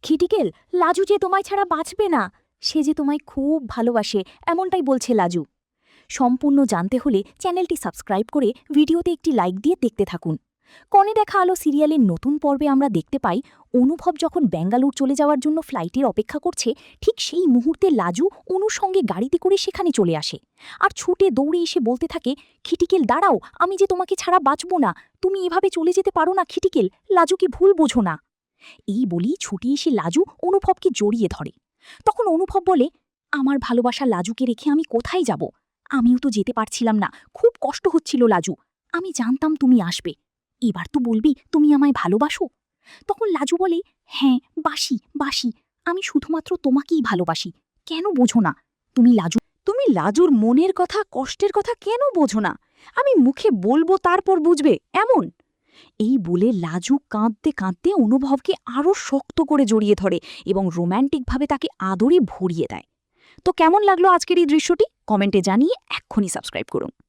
খিটিকেল, লাজু যে তোমায় ছাড়া বাঁচবে না, সে যে তোমায় খুব ভালোবাসে, এমনটাই বলছে লাজু। সম্পূর্ণ জানতে হলে চ্যানেলটি সাবস্ক্রাইব করে ভিডিওতে একটি লাইক দিয়ে দেখতে থাকুন। কনে দেখা আলো সিরিয়ালের নতুন পর্বে আমরা দেখতে পাই অনুভব যখন ব্যাঙ্গালোর চলে যাওয়ার জন্য ফ্লাইটের অপেক্ষা করছে, ঠিক সেই মুহূর্তে লাজু অনুর সঙ্গে গাড়িতে করে সেখানে চলে আসে আর ছুটে দৌড়ে এসে বলতে থাকে, খিটিকেল দাঁড়াও, আমি যে তোমাকে ছাড়া বাঁচব না, তুমি এভাবে চলে যেতে পারো না খিটিকেল, লাজুকে ভুল বোঝো না। এই বলেই ছুটে এসে লাজু অনুভবকে জড়িয়ে ধরে। তখন অনুভব বলে, আমার ভালোবাসা লাজুকে রেখে আমি কোথায় যাব? আমিও তো যেতে পারছিলাম না, খুব কষ্ট হচ্ছিল লাজু। আমি জানতাম তুমি আসবে, এবার তো বলবি তুমি আমায় ভালোবাসো। তখন লাজু বলে, হ্যাঁ বাসি বাসি, আমি শুধুমাত্র তোমাকেই ভালোবাসি, কেন বোঝো না? তুমি লাজুর মনের কথা, কষ্টের কথা কেন বোঝো না? আমি মুখে বলবো তারপর বুঝবে এমন? এই বলে লাজু কাঁদতে কাঁদতে অনুভবকে আরও শক্ত করে জড়িয়ে ধরে এবং রোম্যান্টিকভাবে তাকে আদরে ভরিয়ে দেয়। তো কেমন লাগলো আজকের এই দৃশ্যটি? কমেন্টে জানিয়ে এক্ষুনি সাবস্ক্রাইব করুন।